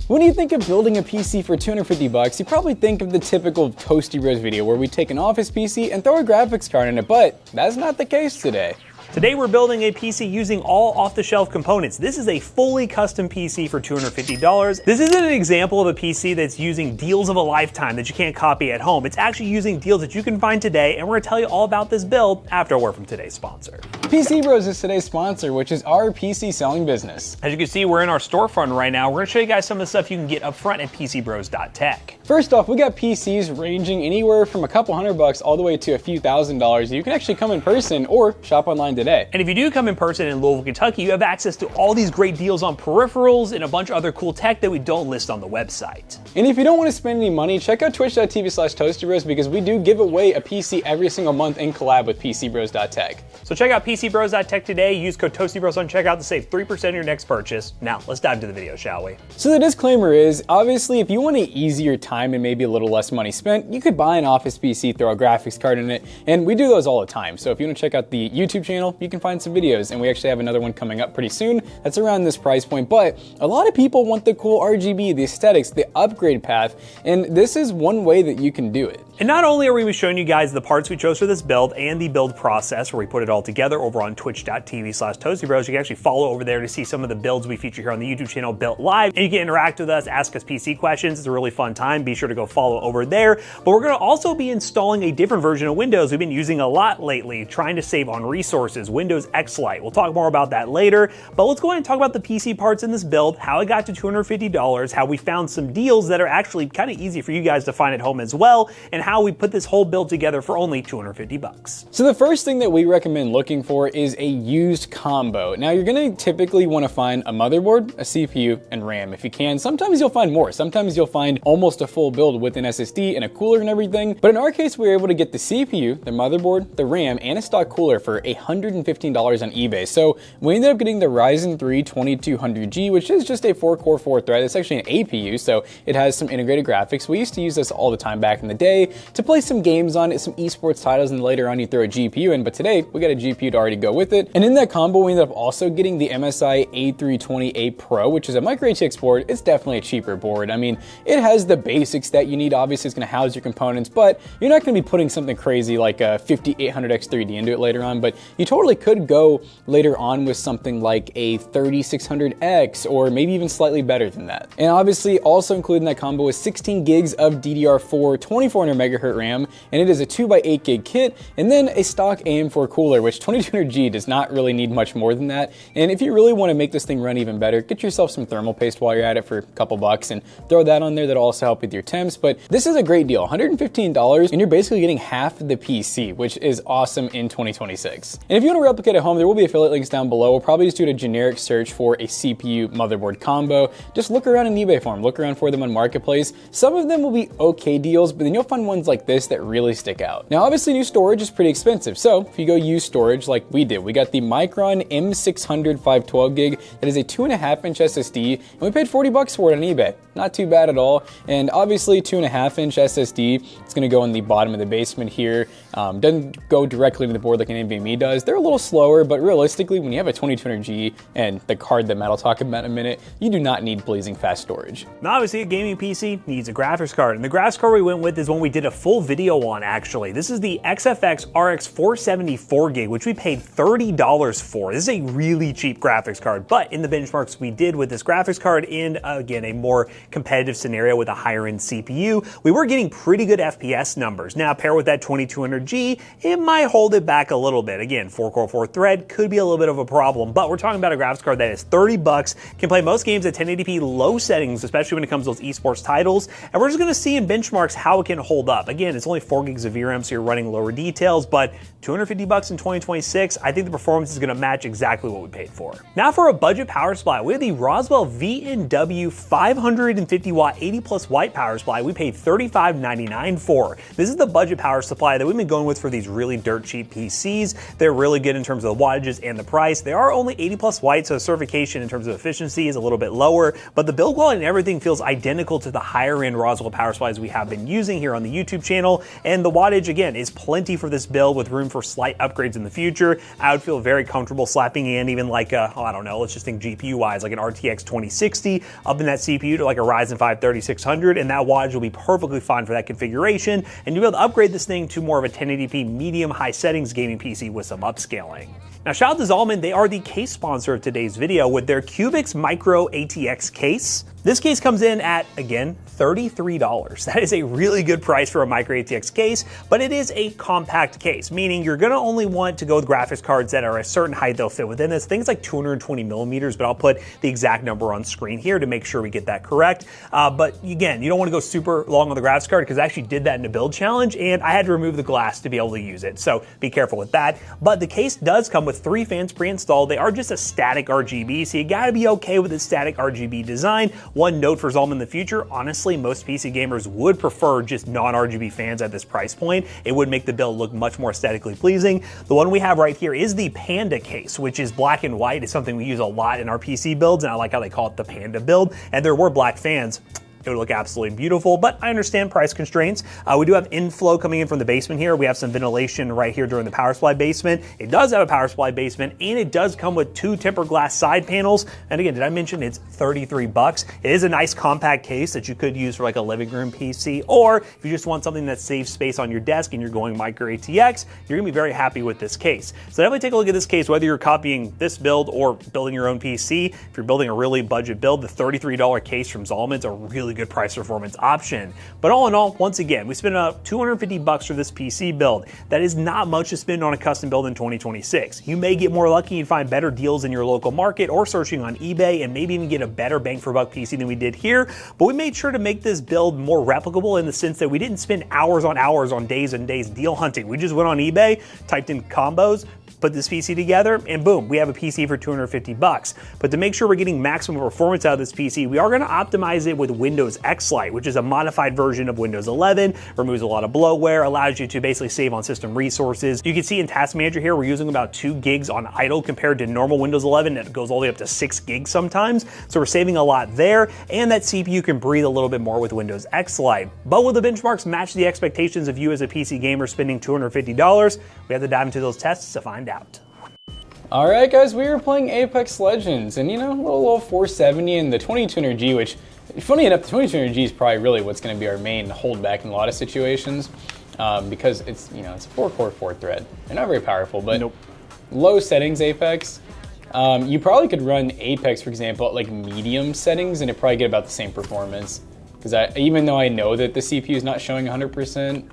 When you think of building a PC for 250 bucks, you probably think of the typical Toasty Bros video where we take an office PC and throw a graphics card in it, but that's not the case today. Today we're building a PC using all off-the-shelf components. This is a fully custom PC for $250. This isn't an example of a PC that's using deals of a lifetime that you can't copy at home. It's actually using deals that you can find today, and we're gonna tell you all about this build after a word from today's sponsor. PCBros is today's sponsor, which is our PC selling business. As you can see, we're in our storefront right now. We're gonna show you guys some of the stuff you can get up front at PCBros.tech. First off, we got PCs ranging anywhere from a couple $100 all the way to a few $1,000s. You can actually come in person or shop online today. And if you do come in person in Louisville, Kentucky, you have access to all these great deals on peripherals and a bunch of other cool tech that we don't list on the website. And if you don't want to spend any money, check out twitch.tv/ToastyBros because we do give away a PC every single month in collab with PCBros.tech. So check out PCBros.tech today. Use code ToastyBros on checkout to save 3% on your next purchase. Now, let's dive into the video, shall we? So the disclaimer is, obviously, if you want an easier time and maybe a little less money spent, you could buy an office PC, throw a graphics card in it, and we do those all the time. So if you want to check out the YouTube channel, you can find some videos, and we actually have another one coming up pretty soon that's around this price point. But a lot of people want the cool RGB, the aesthetics, the upgrade path, and this is one way that you can do it. And not only are we showing you guys the parts we chose for this build and the build process where we put it all together over on twitch.tv/ToastyBros. You can actually follow over there to see some of the builds we feature here on the YouTube channel built live. And you can interact with us, ask us PC questions. It's a really fun time. Be sure to go follow over there. But we're gonna also be installing a different version of Windows we've been using a lot lately, trying to save on resources, Windows X Lite. We'll talk more about that later. But let's go ahead and talk about the PC parts in this build, how it got to $250, how we found some deals that are actually kind of easy for you guys to find at home as well, and how we put this whole build together for only 250 bucks. So the first thing that we recommend looking for is a used combo. Now you're gonna typically wanna find a motherboard, a CPU, and RAM if you can. Sometimes you'll find more. Sometimes you'll find almost a full build with an SSD and a cooler and everything. But in our case, we were able to get the CPU, the motherboard, the RAM, and a stock cooler for $115 on eBay. So we ended up getting the Ryzen 3 2200G, which is just a 4-core 4-thread. It's actually an APU, so it has some integrated graphics. We used to use this all the time back in the day to play some games on it, some eSports titles, and later on you throw a GPU in, but today we got a GPU to already go with it. And in that combo, we ended up also getting the MSI A320A Pro, which is a micro ATX board. It's definitely a cheaper board. I mean, it has the basics that you need. Obviously, it's gonna house your components, but you're not gonna be putting something crazy like a 5800X3D into it later on, but you totally could go later on with something like a 3600X or maybe even slightly better than that. And obviously also included in that combo is 16 gigs of DDR4 2400 megahertz RAM, and it is a 2x8 gig kit, and then a stock AM4 cooler, which 2200G does not really need much more than that. And if you really want to make this thing run even better, get yourself some thermal paste while you're at it for a couple bucks and throw that on there. That'll also help with your temps. But this is a great deal, $115, and you're basically getting half the PC, which is awesome in 2026. And if you want to replicate at home, there will be affiliate links down below. We'll probably just do a generic search for a CPU motherboard combo. Just look around in eBay for them, look around for them on Marketplace. Some of them will be okay deals, but then you'll find ones like this that really stick out. Now, obviously new storage is pretty expensive. So if you go use storage like we did, we got the Micron M600 512 gig. That is a 2.5-inch SSD, and we paid 40 bucks for it on eBay. Not too bad at all. And obviously 2.5-inch SSD, it's gonna go in the bottom of the basement here. Doesn't go directly to the board like an NVMe does. They're a little slower, but realistically, when you have a 2200G and the card that Matt will talk about in a minute, you do not need blazing fast storage. Now, obviously a gaming PC needs a graphics card, and the graphics card we went with is one we did a full video on actually. This is the XFX RX 474 gig, which we paid $30 for. This is a really cheap graphics card, but in the benchmarks we did with this graphics card in, again, a more competitive scenario with a higher end CPU, we were getting pretty good FPS numbers. Now, pair with that 2200G, it might hold it back a little bit. Again, 4-core 4-thread could be a little bit of a problem, but we're talking about a graphics card that is 30 bucks, can play most games at 1080p low settings, especially when it comes to those esports titles, and we're just gonna see in benchmarks how it can hold up. Again, it's only 4 gigs of VRAM, so you're running lower details, but 250 bucks in 2026, I think the performance is gonna match exactly what we paid for. Now for a budget power supply, we have the Rosewill VNW 550 watt 80 plus watt power supply we paid $35.99 for. This is the budget power supply that we've been going with for these really dirt cheap PCs. They're really good in terms of the wattages and the price. They are only 80 plus watts, so certification in terms of efficiency is a little bit lower, but the build quality and everything feels identical to the higher end Rosewill power supplies we have been using here on the YouTube channel. And the wattage, again, is plenty for this build with room for slight upgrades in the future. I would feel very comfortable slapping in even like a, I don't know, let's just think GPU-wise, like an RTX 2060, up in that CPU to like a Ryzen 5 3600, and that wattage will be perfectly fine for that configuration. And you'll be able to upgrade this thing to more of a 1080p medium-high settings gaming PC with some upscaling. Now, shout out to Zalman. They are the case sponsor of today's video with their Cubix Micro ATX case. This case comes in at, again, $33. That is a really good price for a Micro ATX case, but it is a compact case, meaning you're gonna only want to go with graphics cards that are a certain height they'll fit within this. Things like 220 millimeters, but I'll put the exact number on screen here to make sure we get that correct. But again, you don't wanna go super long on the graphics card because I actually did that in a build challenge and I had to remove the glass to be able to use it. So be careful with that. But the case does come with 3 fans pre-installed. They are just a static RGB, so you gotta be okay with the static RGB design. One note for Zalman in the future, honestly, most PC gamers would prefer just non-RGB fans at this price point. It would make the build look much more aesthetically pleasing. The one we have right here is the Panda case, which is black and white. It's something we use a lot in our PC builds, and I like how they call it the Panda build. And there were black fans. It would look absolutely beautiful, but I understand price constraints. We do have inflow coming in from the basement here. We have some ventilation right here during the power supply basement. It does have a power supply basement, and it does come with 2 tempered glass side panels. And again, did I mention it's 33 bucks? It is a nice compact case that you could use for like a living room PC, or if you just want something that saves space on your desk and you're going Micro ATX, you're gonna be very happy with this case. So definitely take a look at this case, whether you're copying this build or building your own PC. If you're building a really budget build, the $33 case from Zalman is a really good price performance option. But all in all, once again, we spent about 250 bucks for this PC build. That is not much to spend on a custom build in 2026. You may get more lucky and find better deals in your local market or searching on eBay and maybe even get a better bang for buck PC than we did here. But we made sure to make this build more replicable in the sense that we didn't spend hours on days and days deal hunting. We just went on eBay, typed in combos, put this PC together, and boom, we have a PC for 250 bucks. But to make sure we're getting maximum performance out of this PC, we are gonna optimize it with Windows X Lite, which is a modified version of Windows 11, removes a lot of bloatware, allows you to basically save on system resources. You can see in Task Manager here, we're using about 2 gigs on idle compared to normal Windows 11 that goes all the way up to 6 gigs sometimes. So we're saving a lot there, and that CPU can breathe a little bit more with Windows X Lite. But will the benchmarks match the expectations of you as a PC gamer spending $250? We have to dive into those tests to find out. All right, guys, we were playing Apex Legends, and you know, a little 470 and the 2200G, which, funny enough, the 2200G is probably really what's going to be our main holdback in a lot of situations, because it's, you know, it's a 4-core 4-thread. They're not very powerful, but nope. Low settings Apex. You probably could run Apex, for example, at like medium settings, and it'd probably get about the same performance. Because even though I know that the CPU is not showing 100%.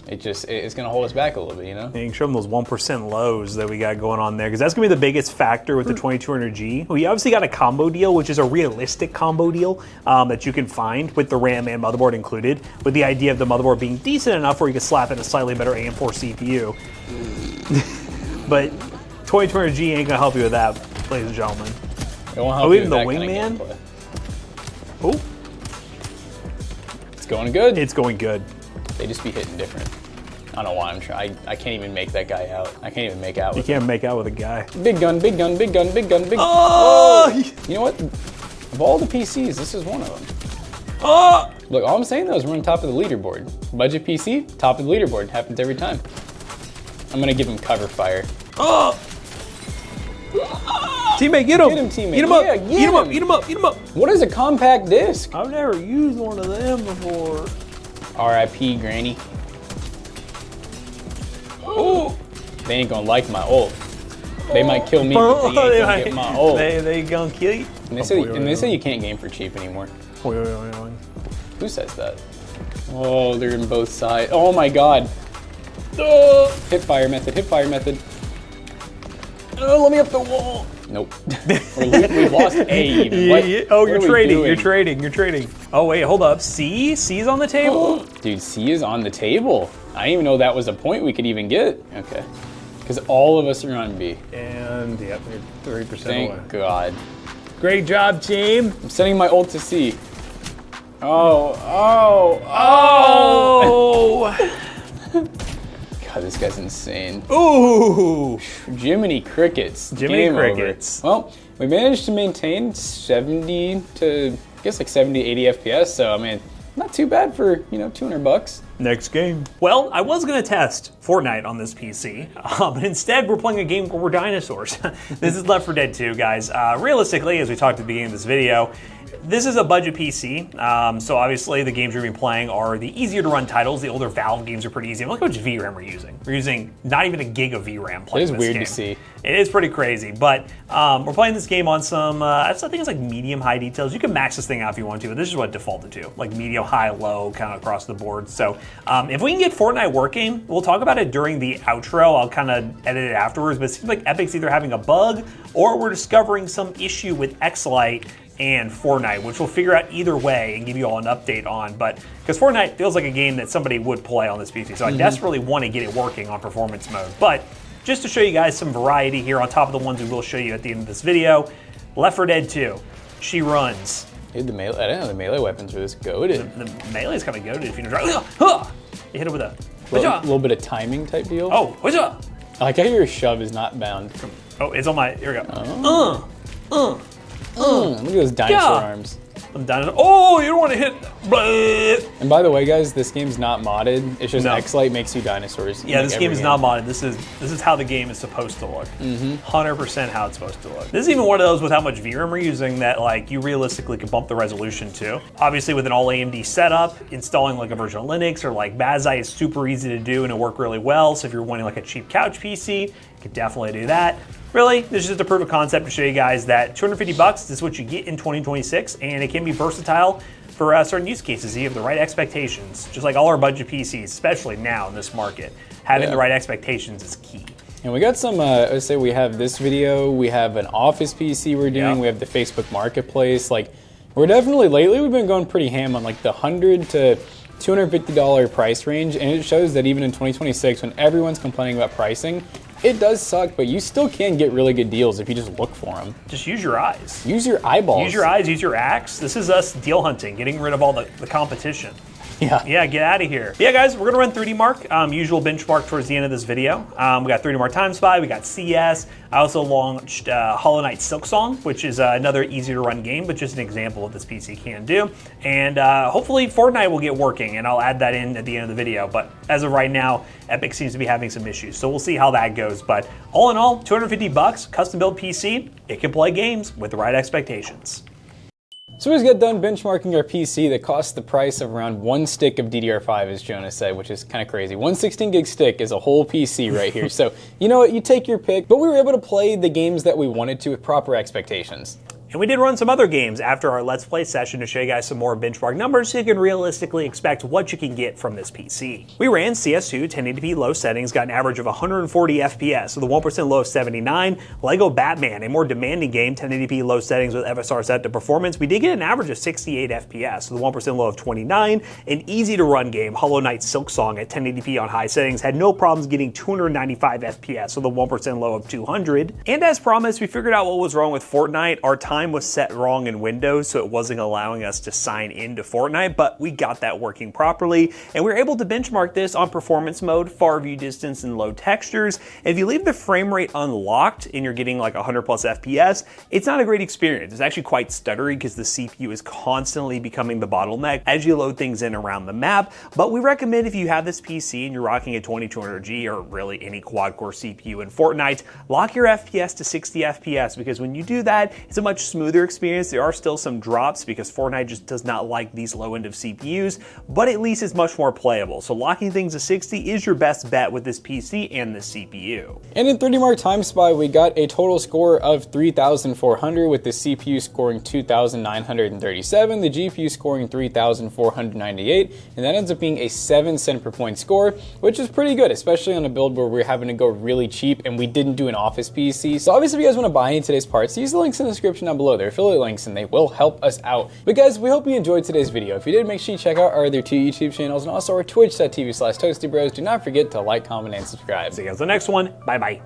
It's gonna hold us back a little bit, you know? And you can show them those 1% lows that we got going on there, because that's gonna be the biggest factor with the 2200G. We obviously got a combo deal, which is a realistic combo deal that you can find with the RAM and motherboard included, with the idea of the motherboard being decent enough where you can slap in a slightly better AM4 CPU. But 2200G ain't gonna help you with that, ladies and gentlemen. It won't help you with the that wingman? Kind of Oh, it's going good. it's going good. They just be hitting different. I don't know why I'm trying. I can't even make that guy out. I can't even make out You with him. can't make out with a guy. Big gun, big gun, big gun, big gun, big gun. Oh! You know what? Of all the PCs, this is one of them. Oh! Look, all I'm saying though is we're on top of the leaderboard. Budget PC, top of the leaderboard. Happens every time. I'm gonna give him cover fire. Oh! Teammate, get him! Get him, teammate. Eat him up! Yeah, Eat him up! Eat him up! Eat him up! What is a compact disc? I've never used one of them before. R.I.P. Granny. Oh! They ain't gonna like my ult. They might kill me, but they ain't gonna get my ult. They gonna kill you. And they say you can't game for cheap anymore. Who says that? Oh, they're in both sides. Oh my god. Oh, hip fire method, hip fire method. Oh, let me up the wall. Nope. we lost A even. What? Oh, you're trading. Oh, wait, hold up. C? C's on the table? Dude, C is on the table. I didn't even know that was a point we could even get. Okay. Because all of us are on B. And, yep, you're 30% away. Thank God. Great job, team. I'm sending my ult to C. Oh. God, this guy's insane. Ooh. Jiminy Crickets. Jiminy Crickets. Well, we managed to maintain 70 to, I guess like 70 to 80 FPS, so I mean, not too bad for, you know, 200 bucks. Next game. Well, I was gonna test Fortnite on this PC, but instead we're playing a game where we're dinosaurs. This is Left 4 Dead 2, guys. Realistically, as we talked at the beginning of this video, this is a budget PC, so obviously the games you're going to be playing are the easier to run titles. The older Valve games are pretty easy. Look how much VRAM we're using. We're using not even a gig of VRAM playing this game. It is weird to see. It is pretty crazy, but we're playing this game on some, I think it's like medium high details. You can max this thing out if you want to, but this is what it defaulted to, like medium, high, low, kind of across the board. So if we can get Fortnite working, we'll talk about it during the outro. I'll kind of edit it afterwards, but it seems like Epic's either having a bug or we're discovering some issue with X-Lite and Fortnite, which we'll figure out either way and give you all an update on. But because Fortnite feels like a game that somebody would play on this PC, so I desperately want to get it working on performance mode. But just to show you guys some variety here on top of the ones we will show you at the end of this video, Left 4 Dead 2, she runs. Dude, I didn't know the melee weapons were this goated. The melee is kind of goated if you know. You hit it with a little bit of timing type deal. Oh, I like how your shove is not bound. Oh, it's on my. Here we go. Look at those dinosaur arms. Oh, you don't want to hit. Blah. And by the way, guys, this game's not modded. It's just X-Lite makes you dinosaurs. Yeah, this game is not modded. This is how the game is supposed to look. 100% how it's supposed to look. This is even one of those with how much VRAM we're using that like you realistically can bump the resolution to. Obviously, with an all AMD setup, installing like a version of Linux or like Bazai is super easy to do and it worked really well. So if you're wanting like a cheap couch PC, you could definitely do that. Really, this is just a proof of concept to show you guys that 250 bucks is what you get in 2026, and it can be versatile for certain use cases. You have the right expectations, just like all our budget PCs, especially now in this market. Having the right expectations is key. And we got some, let's say we have this video, we have an office PC we're doing, we have the Facebook Marketplace. Like, we're definitely, lately we've been going pretty ham on like the $100 to $250 price range, and it shows that even in 2026, when everyone's complaining about pricing, it does suck, but you still can get really good deals if you just look for them. Just use your eyes. Use your eyeballs. Use your eyes, use your axe. This is us deal hunting, getting rid of all the competition. Yeah, get out of here. But yeah, guys, we're gonna run 3D Mark, usual benchmark towards the end of this video. We got 3D Mark Time Spy, we got CS. I also launched Hollow Knight Silksong, which is another easy to run game, but just an example of what this PC can do. And hopefully Fortnite will get working, and I'll add that in at the end of the video. But as of right now, Epic seems to be having some issues, so we'll see how that goes. But all in all, 250 bucks, custom build PC, it can play games with the right expectations. So we just got done benchmarking our PC that costs the price of around one stick of DDR5, as Jonas said, which is kind of crazy. One 16 gig stick is a whole PC right here. So you know what, you take your pick, but we were able to play the games that we wanted to with proper expectations. And we did run some other games after our Let's Play session to show you guys some more benchmark numbers so you can realistically expect what you can get from this PC. We ran CS2 1080p low settings, got an average of 140 FPS with a 1% low of 79. Lego Batman, a more demanding game, 1080p low settings with FSR set to performance. We did get an average of 68 FPS with a 1% low of 29. An easy to run game, Hollow Knight Silksong at 1080p on high settings, had no problems getting 295 FPS with a 1% low of 200. And as promised, we figured out what was wrong with Fortnite. Our time was set wrong in Windows, so it wasn't allowing us to sign into Fortnite, but we got that working properly, and we were able to benchmark this on performance mode, far view distance, and low textures. If you leave the frame rate unlocked and you're getting like 100 plus FPS, it's not a great experience. It's actually quite stuttery because the CPU is constantly becoming the bottleneck as you load things in around the map, but we recommend if you have this PC and you're rocking a 2200G or really any quad-core CPU in Fortnite, lock your FPS to 60 FPS, because when you do that, it's a much smoother experience. There are still some drops because Fortnite just does not like these low end of CPUs, but at least it's much more playable. So locking things to 60 is your best bet with this PC and this CPU. And in 3D Mark Time Spy, we got a total score of 3,400 with the CPU scoring 2,937, the GPU scoring 3,498, and that ends up being a 7 cent per point score, which is pretty good, especially on a build where we're having to go really cheap and we didn't do an office PC. So obviously if you guys want to buy any of today's parts, use the links in the description down below. They're affiliate links and they will help us out. But guys, we hope you enjoyed today's video. If you did, make sure you check out our other 2 YouTube channels and also our twitch.tv/toastybros. Do not forget to like, comment, and subscribe. See you guys on the next one. Bye bye.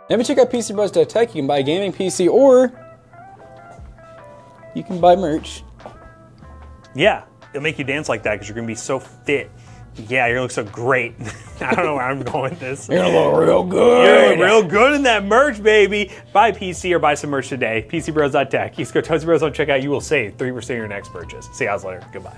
Now if you check out PCBros.tech, you can buy a gaming PC or you can buy merch. Yeah, it'll make you dance like that because you're gonna be so fit. Yeah, you're gonna look so great. I don't know where I'm going with this. You're gonna look real good. You're gonna look real good in that merch, baby. Buy a PC or buy some merch today. PCBros.tech. Use code ToastyBros on checkout. You will save 3% of your next purchase. See you guys later. Goodbye.